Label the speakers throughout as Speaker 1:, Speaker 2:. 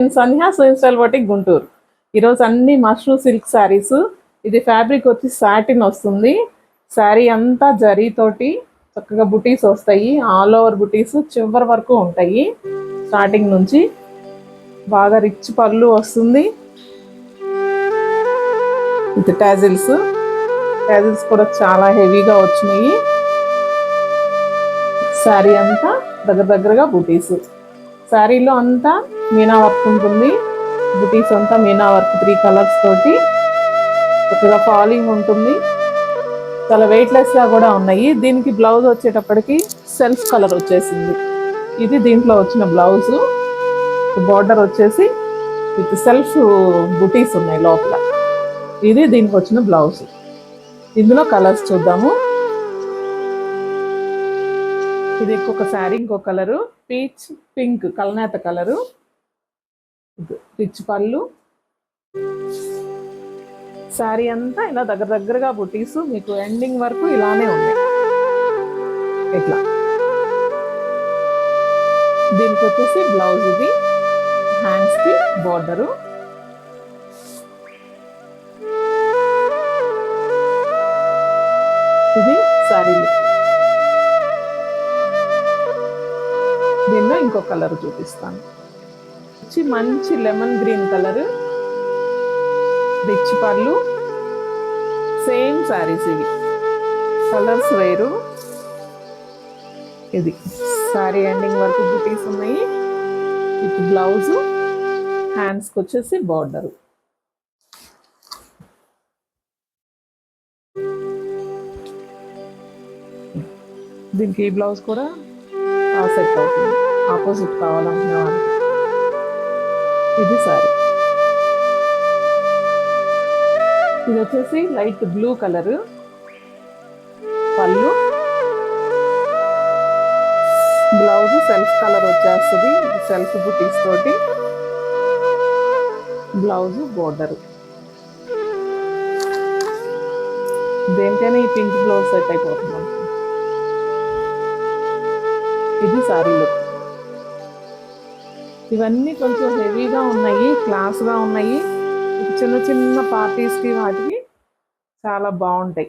Speaker 1: సన్హా swim style boutique Guntur. ఈరోజు అన్ని mashru silk saris. ఇది ఫ్యాబ్రిక్ వచ్చి సాటిన్ వస్తుంది. శారీ అంతా జరీతోటి చక్కగా బుటీస్ వస్తాయి. ఆల్ ఓవర్ బుటీస్ చివరి వరకు ఉంటాయి. స్టార్టింగ్ నుంచి బాగా రిచ్ పళ్ళు వస్తుంది. ఇది టాజిల్స్ కూడా చాలా హెవీగా వచ్చినాయి. శారీ అంతా దగ్గరగా బుటీస్. శారీలో అంతా మీనా వర్క్ ఉంటుంది. బుటీస్ అంతా మీనా వర్క్ 3 కలర్స్ తోటి చక్కగా ఫాలింగ్ ఉంటుంది. చాలా వెయిట్లెస్ గా కూడా ఉన్నాయి. దీనికి బ్లౌజ్ వచ్చేటప్పటికి సెల్ఫ్ కలర్ వచ్చేసింది. ఇది దీంట్లో వచ్చిన బ్లౌజ్. బార్డర్ వచ్చేసి విత్ సెల్ఫ్ బుటీస్ ఉన్నాయి లోపల. ఇది దీనికి వచ్చిన బ్లౌజ్. ఇందులో కలర్స్ చూద్దాము. ఇది ఇంకొక శారీ, ఇంకొక కలరు పీచ్ పింక్ కలనేత కలరు. రిచ్ పళ్ళు. శారీ అంతా ఇలా దగ్గరగా బుటీస్ మీకు ఎండింగ్ వరకు ఇలానే ఉన్నాయి. ఇట్లా దీనికి వచ్చేసి బ్లౌజ్. ఇది హ్యాండ్స్ కి బార్డరు. ఇది శారీ లుక్. దీనిలో ఇంకో కలర్ చూపిస్తాను. వచ్చి మంచి లెమన్ గ్రీన్ కలర్. రిచ్ పళ్ళు. సేమ్ శారీస్ ఇవి. కలర్స్ వేరు. ఇది శారీ ఎండింగ్ వరకు బుటీస్ ఉన్నాయి. ఇది బ్లౌజ్. హ్యాండ్స్కి వచ్చేసి బార్డరు. దీనికి ఈ బ్లౌజ్ కూడా సెట్ అవుతుంది. ఆపోజిట్ కావాలనుకునే వాళ్ళకి. ఇది శారీ. ఇది వచ్చేసి లైట్ బ్లూ కలర్. పళ్ళు. బ్లౌజ్ సెల్ఫ్ కలర్ వచ్చేస్తుంది. సెల్ఫ్ బుటీస్ తోటి. Blouse border. దేనికైనా ఈ పింక్ బ్లౌజ్ సెట్ అయిపోతుంది. ఇది శారీ లుక్. ఇవన్నీ కొంచెం హెవీగా ఉన్నాయి, క్లాస్గా ఉన్నాయి. చిన్న చిన్న పార్టీస్కి వాటికి చాలా బాగుంటాయి.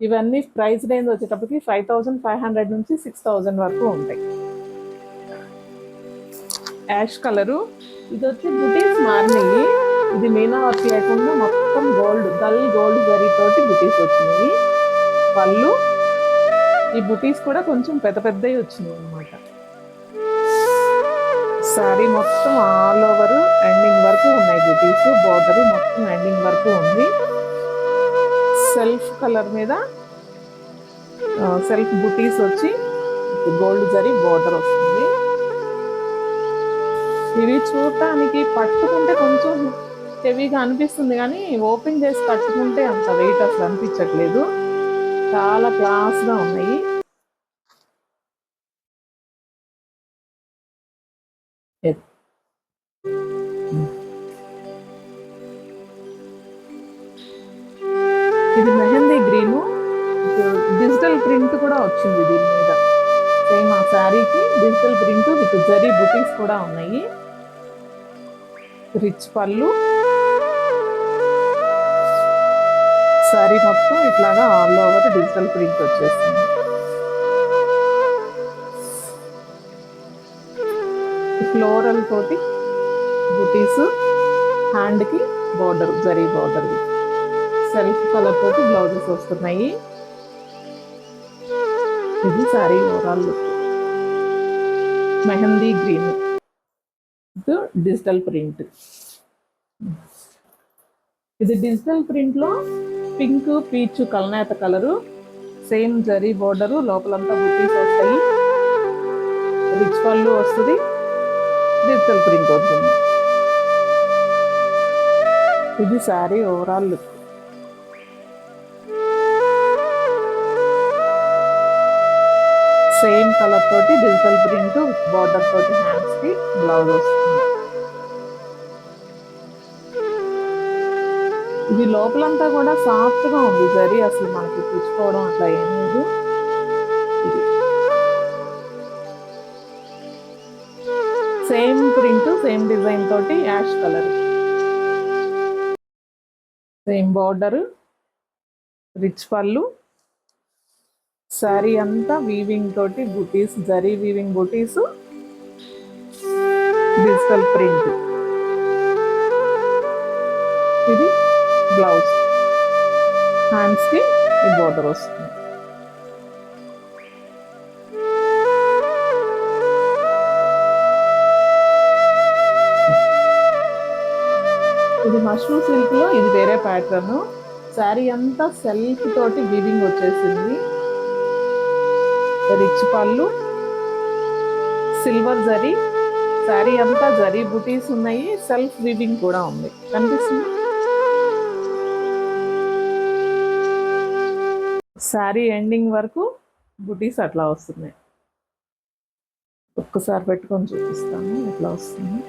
Speaker 1: ఇవన్నీ ప్రైస్ రేంజ్ వచ్చేటప్పటికి 5500 నుంచి 6000 వరకు ఉంటాయి. Ash colour. ఇది వచ్చి బుటీస్ మారినాయి. ఇది మీనా వర్క్ లేకుండా మొత్తం గోల్డ్, డల్ గోల్డ్ జరీతోటి బుటీస్ వచ్చినాయి. పళ్ళు. ఈ బుటీస్ కూడా కొంచెం పెద్దవి వచ్చినాయి అన్నమాట. శారీ మొత్తం ఆల్ ఓవర్ ఎండింగ్ వరకు ఉన్నాయి బుటీస్. బార్డర్ మొత్తం ఎండింగ్ వరకు ఉంది. సెల్ఫ్ కలర్ మీద సెల్ఫ్ బుటీస్ వచ్చి గోల్డ్ జరీ బార్డర్ వస్తుంది. ఇవి చూడటానికి పట్టుకుంటే కొంచెం హెవీగా అనిపిస్తుంది, కానీ ఓపెన్ చేసి కట్టుకుంటే అంత వెయిట్ అసలు అనిపించట్లేదు. చాలా క్లాస్గా ఉన్నాయి. ఇది మెహందీ గ్రీను. డిజిటల్ ప్రింట్ కూడా వచ్చింది దీని మీద. సేమ్ ఆ శారీకి డిజిటల్ ప్రింట్ విత్ జరీ బుటీస్ కూడా ఉన్నాయి. రిచ్ పళ్ళు. శారీ మొత్తం ఇట్లాగా ఆల్ ఓవర్ డిజిటల్ ప్రింట్ వచ్చేసింది. ఫ్లోరల్ తోటి బుటీస్. హ్యాండ్కి border, zari border. Self colour తోటి బ్లౌజెస్ వస్తున్నాయి. ఇది sari overall look. Mehndi green digital print. ఇది డిజిటల్ ప్రింట్ లో పింక్ పీచ్ కలనేత కలరు. Same zari border. లోపలంతా బుటీస్ వస్తాయి. రిచ్ పళ్ళు వస్తుంది. డిజిటల్ ప్రింట్ వస్తుంది. ఇది sari overall look. Same colour తోటి డిజిటల్ ప్రింట్ బార్డర్ తోటి హ్యాండ్స్ కి బ్లౌజ్ వస్తుంది. ఇది లోపలంతా కూడా సాఫ్ట్ గా ఉంది జరీ. అసలు మనకి పుచ్చుకోవడం అట్లా ఏం లేదు. ఇది సేమ్ ప్రింట్ సేమ్ డిజైన్ తోటి ash colour, same border, rich పళ్ళు, శారీ అంతా వీవింగ్ తోటి బుటీస్, జరీ వీవింగ్ బుటీస్, డిజిటల్ ప్రింట్. ఇది బ్లౌజ్, హ్యాండ్స్కి ఈ బోర్డర్ వస్తుంది. ఇది మష్రూమ్ సిల్క్లో, ఇది వేరే ప్యాటర్న్. శారీ అంతా సెల్ఫ్ తోటి వీవింగ్ వచ్చేసింది. రిచ్ పళ్ళు, సిల్వర్ జరీ, శారీ అంతా జరీ బుటీస్ ఉన్నాయి, సెల్ఫ్ వీవింగ్ కూడా ఉంది. కనిపిస్తుంది. శారీ ఎండింగ్ వరకు బుటీస్ అట్లా వస్తున్నాయి. ఒక్కసారి పెట్టుకొని చూపిస్తాను ఎట్లా వస్తుంది.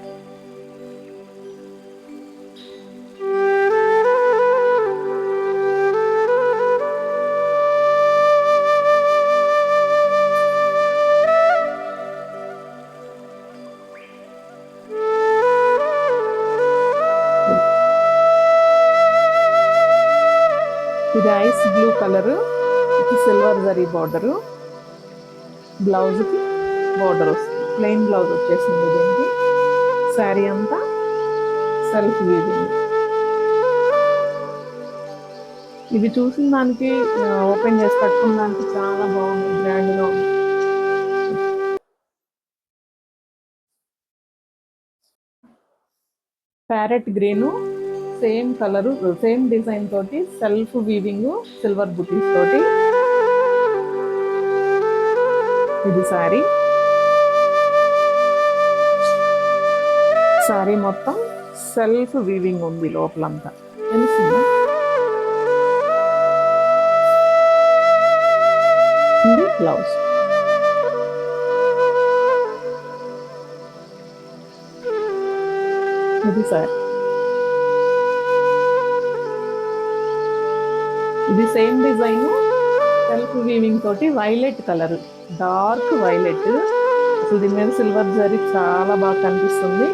Speaker 1: ఇది ఐస్ బ్లూ కలరు, ఇది సిల్వర్ జరీ బార్డరు, బ్లౌజ్కి బార్డర్ వస్తుంది. ప్లెయిన్ బ్లౌజ్ వచ్చేసింది దీనికి. శారీ అంతా సెల్ఫ్ వీవింగ్. ఇవి చూసిన దానికి ఓపెన్ చేసి కట్టుకున్న దానికి చాలా బాగుంది, గ్రాండ్గా ఉంది. Parrot green, same colour same design తోటి సెల్ఫ్ వీవింగ్ సిల్వర్ బుటీస్ తోటి. ఇది శారీ, శారీ మొత్తం సెల్ఫ్ వీవింగ్ ఉంది లోపలంతా. తెలిసిందా? ఇది బ్లౌజ్. ఇది శారీ. ఇది సేమ్ డిజైన్ సెల్ఫ్ వీవింగ్ తోటి వైలెట్ కలర్, డార్క్ వైలెట్. అసలు దీని మీద సిల్వర్ జరీ చాలా బాగా కనిపిస్తుంది.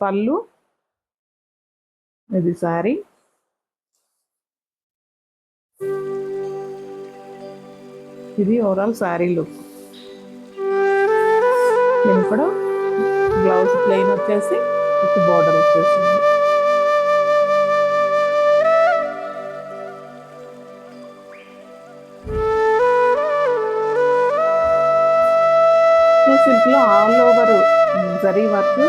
Speaker 1: పళ్ళు, ఇది శారీ. ఇది ఓవరాల్ శారీ లుక్. దీనికి కూడా బ్లౌజ్ ప్లెయిన్ వచ్చేసి విత్ బార్డర్ వచ్చేసింది. సిల్క్లో all over zari work,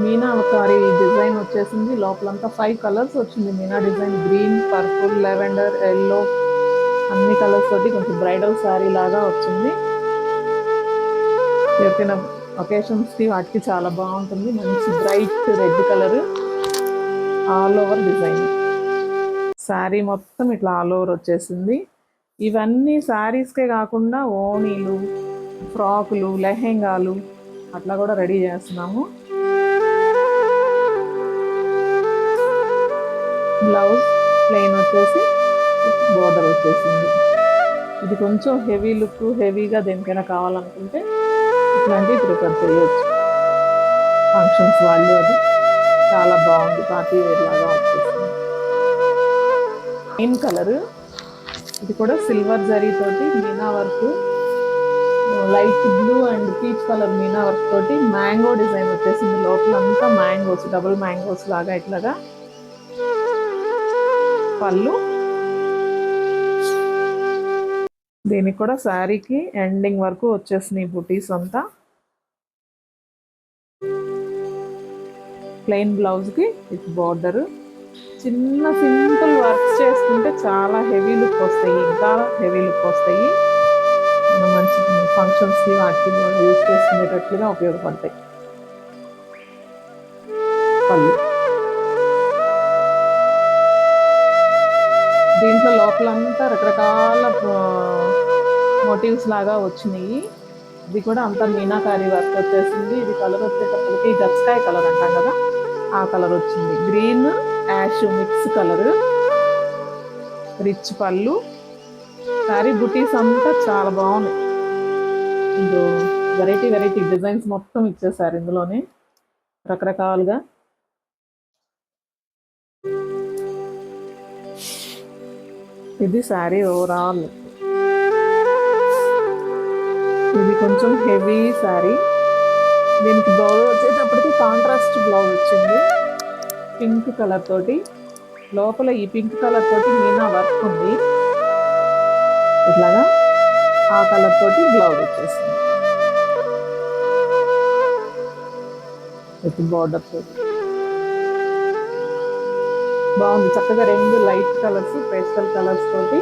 Speaker 1: meenakari design వచ్చేసింది. లోపలంతా 5 కలర్స్ వచ్చింది meena design. Green, purple, lavender, yellow, అన్ని కలర్స్ తోటి కొంచెం బ్రైడల్ శారీ లాగా వచ్చింది. ఎవరికైనా ఒకేషన్స్కి వాటికి చాలా బాగుంటుంది. మంచి bright red colour, all over design. Sari మొత్తం ఇట్లా ఆల్ ఓవర్ వచ్చేసింది. ఇవన్నీ శారీస్కే కాకుండా ఓణీలు, ఫ్రాకులు, లెహెంగాలు అట్లా కూడా రెడీ చేస్తున్నాము. బ్లౌజ్ ప్లెయిన్ వచ్చేసి బోర్డర్ వచ్చేసింది. ఇది కొంచెం హెవీ లుక్, హెవీగా దేనికైనా కావాలనుకుంటే ఇట్లాంటివి ప్రిఫర్ చేయొచ్చు. ఫంక్షన్స్ వాళ్ళు అది చాలా బాగుంది, పార్టీ వేర్ లాగా వచ్చేసింది. గ్రీన్ కలర్, ఇది కూడా సిల్వర్ జరీ తోటి Meena work, light blue and peach colour Meena work తోటి మ్యాంగో డిజైన్ వచ్చేసింది. లోపలంతా మ్యాంగోస్, డబుల్ మ్యాంగోస్ లాగా ఇట్లాగా. పళ్ళు, దీనికి కూడా శారీకి ఎండింగ్ వరకు వచ్చేసినాయి బుటీస్ అంతా. ప్లెయిన్ బ్లౌజ్కి విత్ బార్డర్. చిన్న సింపుల్ వర్క్స్ చేసుకుంటే చాలా హెవీ లుక్ వస్తాయి, ఇంకా హెవీ లుక్ వస్తాయి. మంచి ఫంక్షన్స్కి వాటికి యూజ్ చేసుకునేటట్లుగా ఉపయోగపడతాయి. పళ్ళు, దీంట్లో లోపలంతా రకరకాల మోటివ్స్ లాగా వచ్చినాయి. ఇది కూడా అంతా మీనాకారి వర్క్ వచ్చేసింది. ఇది కలర్ వచ్చేటప్పటికి గచ్చకాయ కలర్ అంటాం కదా, ఆ కలర్ వచ్చింది. Green, ash mix colour. Rich పళ్ళు, శారీ బుటీస్ అంతా చాలా బాగున్నాయి. వెరైటీ వెరైటీ డిజైన్స్ మొత్తం ఇచ్చేసారు ఇందులోనే రకరకాలుగా. ఇది శారీ ఓవరాల్. ఇది కొంచెం హెవీ శారీ. దీనికి బ్లౌజ్ వచ్చేటప్పటికి కాంట్రాస్ట్ బ్లౌజ్ వచ్చింది పింక్ కలర్ తోటి. లోపల ఈ పింక్ కలర్ తోటి మీనా వర్క్ ఉంది. ఇట్లాగా ఆ కలర్ తోటి బ్లౌజ్ వచ్చేసింది విత్ బార్డర్ తోటి. బాగుంది, చక్కగా రెండు లైట్ కలర్స్, పేస్టల్ కలర్స్ తోటి.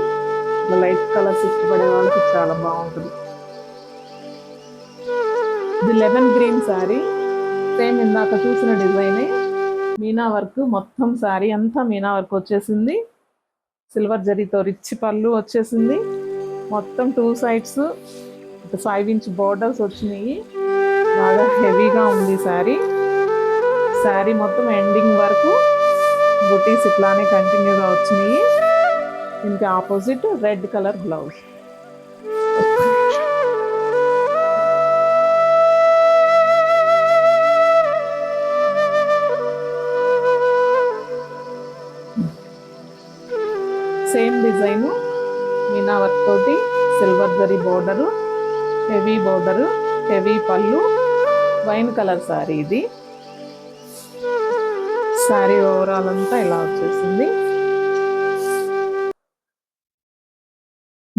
Speaker 1: లైట్ కలర్స్ ఇష్టపడే వాళ్ళకి చాలా బాగుంటుంది. ఇది లెమన్ గ్రీన్ శారీ, సేమ్ ఇందాక చూసిన డిజైనే. మీనా వర్క్ మొత్తం శారీ అంతా మీనా వర్క్ వచ్చేసింది. సిల్వర్ జరీతో రిచ్ పళ్ళు వచ్చేసింది. మొత్తం 2 సైడ్స్ 5 ఇంచ్ బోర్డర్స్ వచ్చినాయి. బాగా హెవీగా ఉంది శారీ. శారీ మొత్తం ఎండింగ్ వరకు బుటీస్ ఇట్లానే కంటిన్యూగా వచ్చినాయి. దీనికి opposite red colour blouse. Same design meena work తోటి silver zari border, heavy border, heavy పళ్ళు, వైన్ కలర్ శారీ. ఇది శారీ ఓవరాల్ అంతా ఇలా వచ్చేసింది.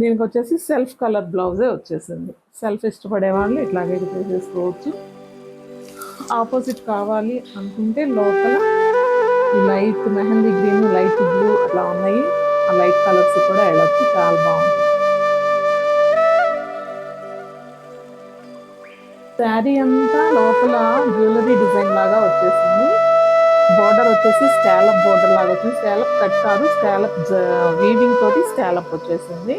Speaker 1: దీనికి వచ్చేసి సెల్ఫ్ కలర్ బ్లౌజే వచ్చేసింది. సెల్ఫ్ ఇష్టపడే వాళ్ళు ఇట్లాగే చేసుకోవచ్చు. ఆపోజిట్ కావాలి అనుకుంటే లోపల light mehndi green, light blue అట్లా ఉన్నాయి. ఆ లైట్ కలర్స్ కూడా వెళ్ళొచ్చు, చాలా బాగుంటుంది. శారీ అంతా లోపల జ్యువెలరీ డిజైన్ లాగా వచ్చేసింది. బోర్డర్ వచ్చేసి స్కాలప్ బోర్డర్ లాగా వచ్చింది. స్కాలప్ కట్ కాదు, స్కాలప్ వీవింగ్ తోటి స్కాలప్ వచ్చేసింది.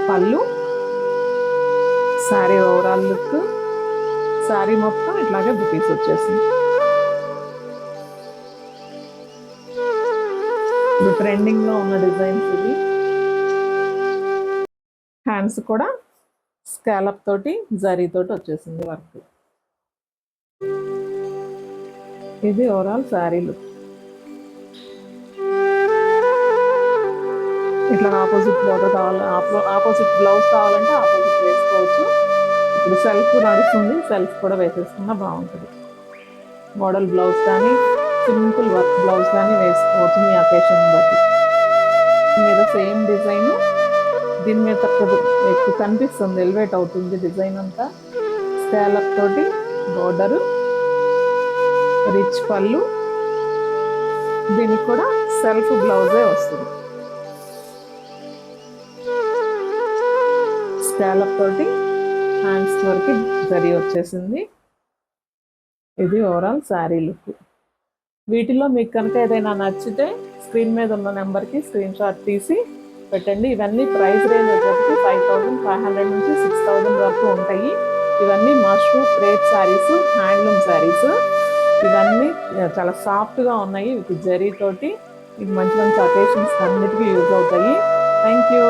Speaker 1: పళ్ళు, శారీ ఓవరాల్ లుక్, శారీ మొత్తం ఇట్లాగే బుటీస్ వచ్చేసింది. ఇప్పుడు ట్రెండింగ్ లో ఉన్న డిజైన్స్ ఇవి. హ్యాండ్స్ కూడా స్కాలప్ తోటి జరీ తోటి వచ్చేసింది వర్క్. ఇది ఓవరాల్ శారీ లుక్. ఇట్లా ఆపోజిట్ బోర్డర్ కావాలి, ఆపోజిట్ బ్లౌజ్ కావాలంటే ఆపోజిట్ వేసుకోవచ్చు. ఇప్పుడు సెల్ఫ్ నడుస్తుంది, సెల్ఫ్ కూడా వేసేసుకున్నా బాగుంటుంది. మోడల్ బ్లౌజ్ కానీ సింపుల్ వర్క్ బ్లౌజ్ కానీ వేసుకోవచ్చు మీ అకేషన్ బట్టి. మీద సేమ్ డిజైన్, దీని మీద ఎక్కువ కనిపిస్తుంది, ఎలివేట్ అవుతుంది డిజైన్ అంతా. స్కాలప్ తోటి బోర్డరు, రిచ్ పళ్ళు, దీనికి కూడా సెల్ఫ్ బ్లౌజే వస్తుంది. స్కాలప్ తోటి హ్యాండ్స్ వరకు జరీ వచ్చేసింది. ఇది ఓవరాల్ శారీ లుక్. వీటిలో మీకు కనుక ఏదైనా నచ్చితే స్క్రీన్ మీద ఉన్న నెంబర్కి స్క్రీన్ షాట్ తీసి పెట్టండి. ఇవన్నీ ప్రైస్ రేంజ్ వచ్చేసి 5500 నుంచి 6000 వరకు ఉంటాయి. ఇవన్నీ మష్రూ క్రేప్ శారీస్, హ్యాండ్లూమ్ శారీస్. ఇవన్నీ చాలా సాఫ్ట్గా ఉన్నాయి విత్ జరీ తోటి. ఇది మంచి మంచి అకేషన్స్ అన్నిటికీ యూజ్ అవుతాయి. Thank you.